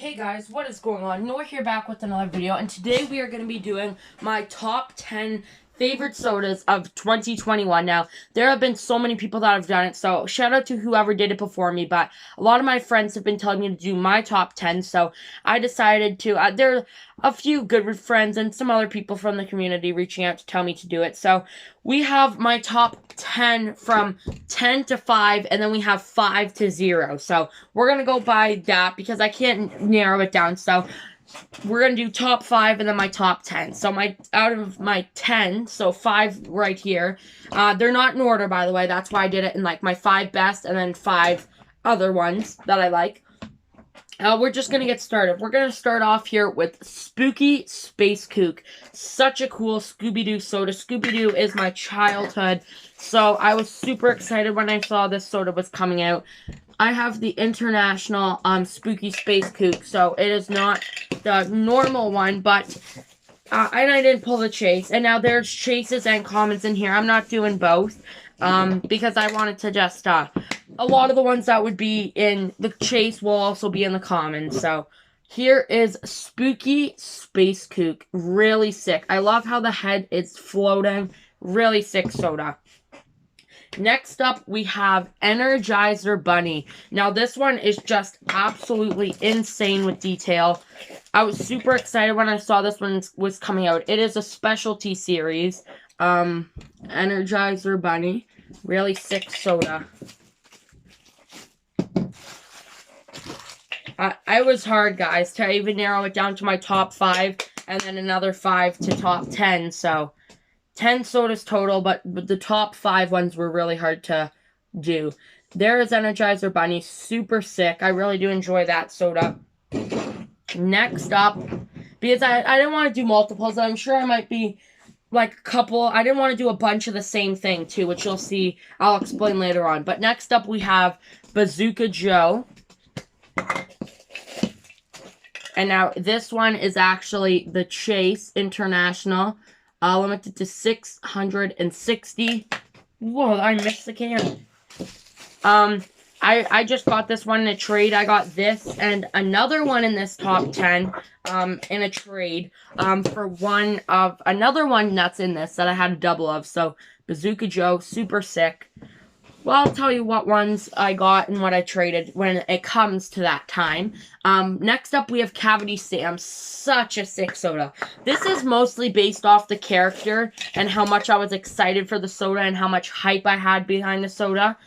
Hey guys, what is going on? Noah here back with another video, and today we are going to be doing my top 10 favorite sodas of 2021. Now, there have been so many people that have done it, so shout out to whoever did it before me, but a lot of my friends have been telling me to do my top 10, so I decided to. There are a few good friends and some other people from the community reaching out to tell me to do it, so we have my top 10 from 10 to 5, and then we have 5 to 0, so we're going to go by that because I can't narrow it down, so we're going to do top 5 and then my top 10. So out of my 10, so 5 right here, they're not in order, by the way. That's why I did it in like my 5 best and then 5 other ones that I like. We're just going to get started. We're going to start off here with Spooky Space Kook. Such a cool Scooby-Doo soda. Scooby-Doo is my childhood, so I was super excited when I saw this soda was coming out. I have the international Spooky Space Kook, so it is not the normal one, but and I didn't pull the chase. And now there's chases and commons in here. I'm not doing both because I wanted to just a lot of the ones that would be in the chase will also be in the common. So here is Spooky Space Kook. Really sick. I love how the head is floating. Really sick soda. Next up, we have Energizer Bunny. Now, this one is just absolutely insane with detail. I was super excited when I saw this one was coming out. It is a specialty series. Energizer Bunny. Really sick soda. I was hard, guys, to even narrow it down to my top 5 and then another 5 to top 10, so 10 sodas total, but the top 5 ones were really hard to do. There is Energizer Bunny, super sick. I really do enjoy that soda. Next up, because I didn't want to do multiples, I'm sure I might be like a couple. I didn't want to do a bunch of the same thing too, which you'll see, I'll explain later on. But next up we have Bazooka Joe. And now this one is actually the Chase International. Limited to 660. Whoa, I missed the can. I just got this one in a trade. I got this and another one in this top 10 in a trade for one of another one that's in this that I had a double of. So Bazooka Joe, super sick. Well, I'll tell you what ones I got and what I traded when it comes to that time. Next up, we have Cavity Sam. Such a sick soda. This is mostly based off the character and how much I was excited for the soda and how much hype I had behind the soda.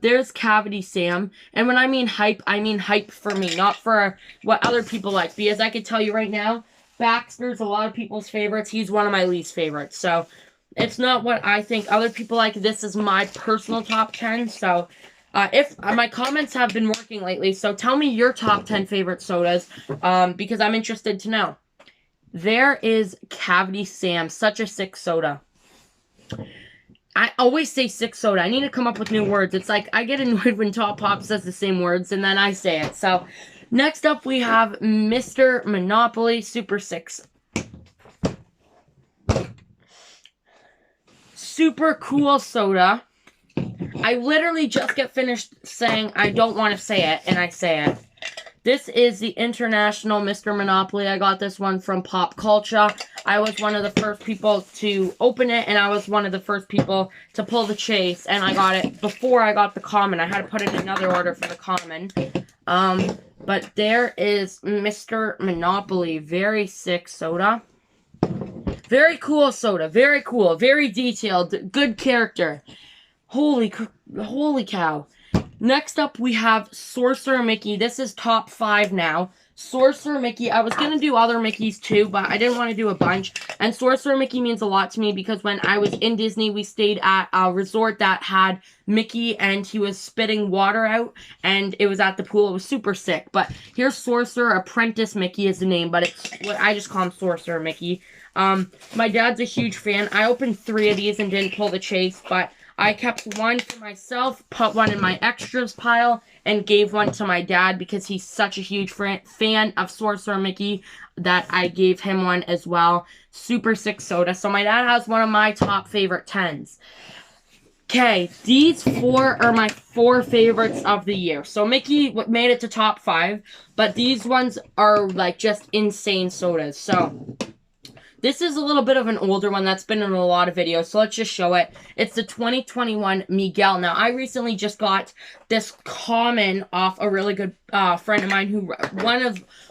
There's Cavity Sam. And when I mean hype for me, not for what other people like. Because I can tell you right now, Baxter's a lot of people's favorites. He's one of my least favorites. So it's not what I think other people like. This is my personal top 10. So, if my comments have been working lately, so tell me your top 10 favorite sodas, because I'm interested to know. There is Cavity Sam. Such a sick soda. I always say sick soda. I need to come up with new words. It's like I get annoyed when Top Pop says the same words and then I say it. So, next up we have Mr. Monopoly. Super sick. Super cool soda. I literally just get finished saying I don't want to say it, and I say it. This is the International Mr. Monopoly. I got this one from Pop Culture. I was one of the first people to open it, and I was one of the first people to pull the chase, and I got it before I got the common. I had to put in another order for the common. But there is Mr. Monopoly. Very sick soda. Very cool soda. Very cool. Very detailed. Good character. Holy cow. Next up, we have Sorcerer Mickey. This is top 5 now. Sorcerer Mickey. I was going to do other Mickeys too, but I didn't want to do a bunch. And Sorcerer Mickey means a lot to me because when I was in Disney, we stayed at a resort that had Mickey and he was spitting water out and it was at the pool. It was super sick. But here's Sorcerer Apprentice Mickey is the name, but it's what I just call him Sorcerer Mickey. My dad's a huge fan. I opened 3 of these and didn't pull the chase, but I kept one for myself, put one in my extras pile, and gave one to my dad because he's such a huge fan of Sorcerer Mickey that I gave him one as well. Super sick soda. So my dad has one of my top favorite 10s. Okay, these 4 are my 4 favorites of the year. So Mickey made it to top 5, but these ones are like just insane sodas. So this is a little bit of an older one that's been in a lot of videos, so let's just show it. It's the 2021 Miguel. Now, I recently just got this common off a really good friend of mine who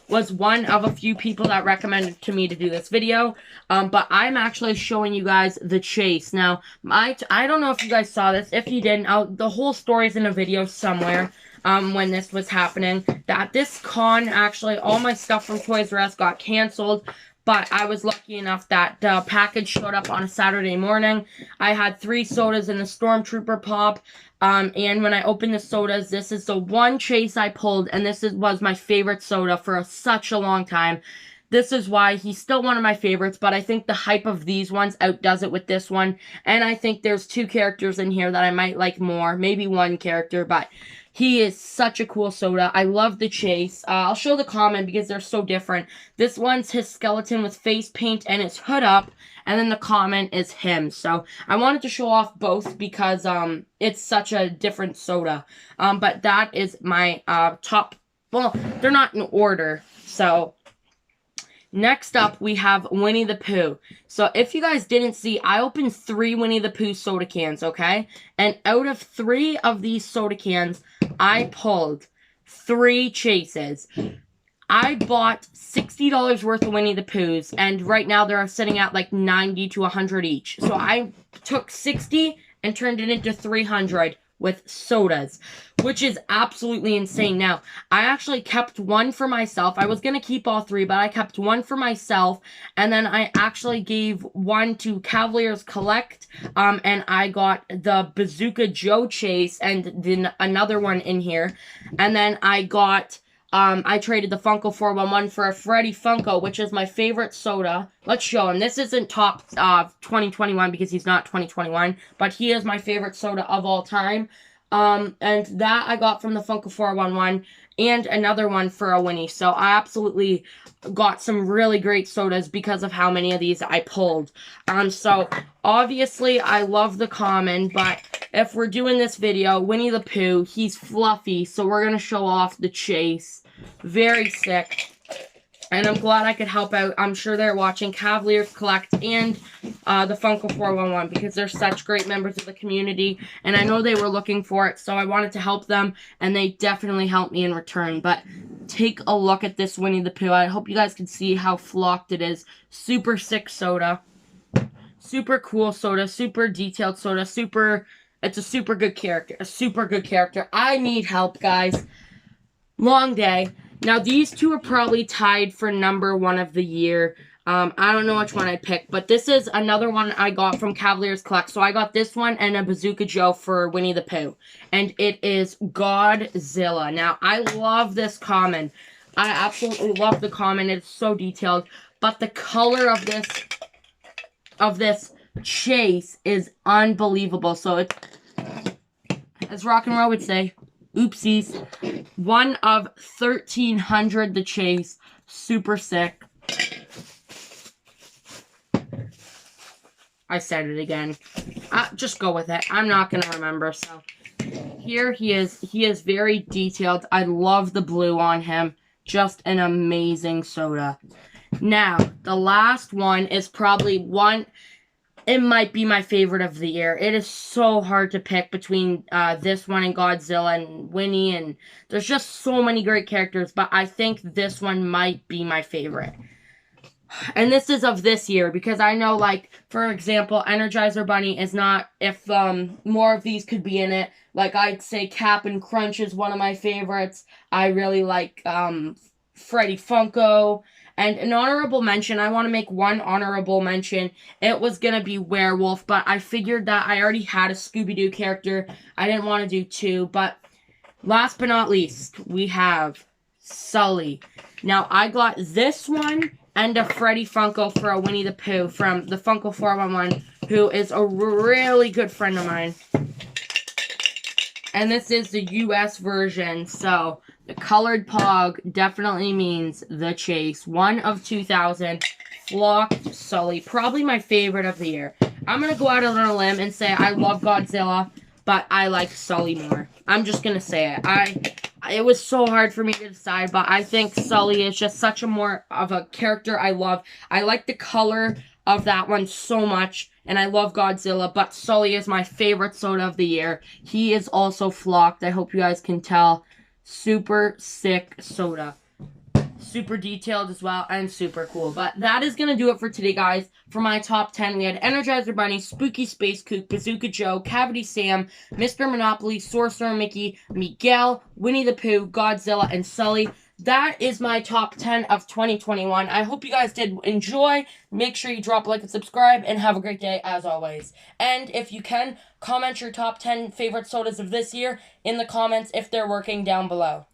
was one of a few people that recommended to me to do this video. But I'm actually showing you guys the chase. Now, I don't know if you guys saw this. If you didn't, the whole story's in a video somewhere. When this was happening, that this con, actually, all my stuff from Toys R Us got canceled. But I was lucky enough that the package showed up on a Saturday morning. I had 3 sodas in the Stormtrooper pop. And when I opened the sodas, this is the one chase I pulled. And this was my favorite soda for such a long time. This is why he's still one of my favorites. But I think the hype of these ones outdoes it with this one. And I think there's 2 characters in here that I might like more. Maybe 1 character, but he is such a cool soda. I love the chase. I'll show the common because they're so different. This one's his skeleton with face paint and his hood up. And then the common is him. So I wanted to show off both because it's such a different soda. But that is my top. Well, they're not in order. So next up, we have Winnie the Pooh. So, if you guys didn't see, I opened 3 Winnie the Pooh soda cans, okay? And out of 3 of these soda cans, I pulled 3 chases. I bought $60 worth of Winnie the Poohs, and right now they're sitting at like 90 to 100 each. So, I took 60 and turned it into 300 with sodas, which is absolutely insane. Now, I actually kept 1 for myself. I was going to keep all 3, but I kept 1 for myself, and then I actually gave 1 to Cavaliers Collect, and I got the Bazooka Joe chase, and then another one in here, and then I got I traded the Funko 411 for a Freddy Funko, which is my favorite soda. Let's show him. This isn't top 2021 because he's not 2021, but he is my favorite soda of all time. And that I got from the Funko 411 and another one for a Winnie. So I absolutely got some really great sodas because of how many of these I pulled. So obviously I love the common, but if we're doing this video, Winnie the Pooh, he's fluffy, so we're going to show off the chase. Very sick. And I'm glad I could help out. I'm sure they're watching Cavaliers Collect and the Funko 411 because they're such great members of the community. And I know they were looking for it, so I wanted to help them. And they definitely helped me in return. But take a look at this Winnie the Pooh. I hope you guys can see how flocked it is. Super sick soda. Super cool soda. Super detailed soda. It's a super good character. A super good character. I need help, guys. Long day. Now, these 2 are probably tied for number 1 of the year. I don't know which one I'd pick, but this is another one I got from Cavaliers Collect. So I got this one and a Bazooka Joe for Winnie the Pooh. And it is Godzilla. Now, I love this common. I absolutely love the common. It's so detailed. But the color of this chase is unbelievable. So it's, as rock and roll would say, oopsies. 1 of 1,300 the chase. Super sick. I said it again. Just go with it. I'm not going to remember. So here he is. He is very detailed. I love the blue on him. Just an amazing soda. Now, the last one is probably one... It might be my favorite of the year. It is so hard to pick between this one and Godzilla and Winnie. And there's just so many great characters. But I think this one might be my favorite. And this is of this year. Because I know, like, for example, Energizer Bunny is not... If more of these could be in it. Like, I'd say Cap and Crunch is one of my favorites. I really like Freddy Funko. And an honorable mention, I want to make 1 honorable mention. It was going to be Werewolf, but I figured that I already had a Scooby-Doo character. I didn't want to do 2, but last but not least, we have Sully. Now, I got this one and a Freddy Funko for a Winnie the Pooh from the Funko 411, who is a really good friend of mine. And this is the US version, so the colored pog definitely means the chase. 1 of 2,000. Flocked Sully. Probably my favorite of the year. I'm going to go out on a limb and say I love Godzilla, but I like Sully more. I'm just going to say it. It was so hard for me to decide, but I think Sully is just such a more of a character I love. I like the color of that one so much, and I love Godzilla, but Sully is my favorite soda of the year. He is also flocked. I hope you guys can tell. Super sick soda. Super detailed as well, and super cool. But that is going to do it for today, guys. For my top 10, we had Energizer Bunny, Spooky Space Kook, Bazooka Joe, Cavity Sam, Mr. Monopoly, Sorcerer Mickey, Miguel, Winnie the Pooh, Godzilla, and Sully. That is my top 10 of 2021. I hope you guys did enjoy. Make sure you drop a like and subscribe, and have a great day as always. And if you can, comment your top 10 favorite sodas of this year in the comments if they're working down below.